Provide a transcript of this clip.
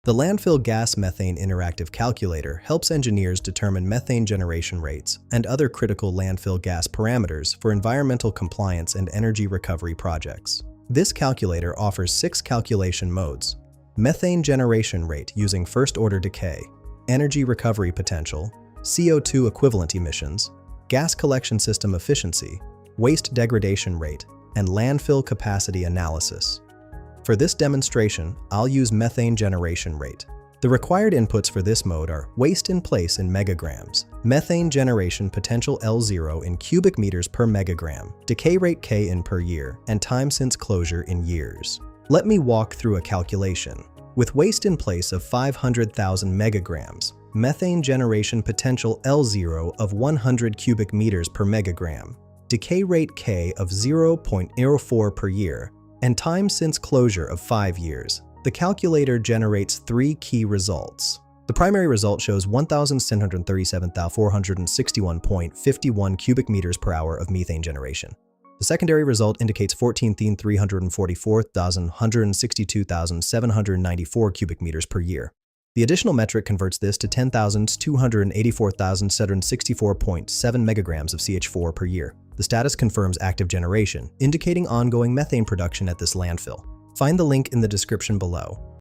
The landfill gas methane interactive calculator helps engineers determine methane generation rates and other critical landfill gas parameters for environmental compliance and energy recovery projects. This calculator offers 6 calculation modes: methane generation rate using first-order decay, energy recovery potential, CO2 equivalent emissions, gas collection system efficiency, waste degradation rate, and landfill capacity analysis. For this demonstration, I'll use methane generation rate. The required inputs for this mode are waste in place in megagrams, methane generation potential L0 in cubic meters per megagram, decay rate K in per year, and time since closure in years. Let me walk through a calculation. With waste in place of 500,000 megagrams, methane generation potential L0 of 100 cubic meters per megagram, decay rate K of 0.04 per year, and time since closure of 5 years, the calculator generates 3 key results. The primary result shows 1,737,461.51 cubic meters per hour of methane generation. The secondary result indicates 14,344,162,794 cubic meters per year. The additional metric converts this to 10,284,764.7 megagrams of CH4 per year. The status confirms active generation, indicating ongoing methane production at this landfill. Find the link in the description below.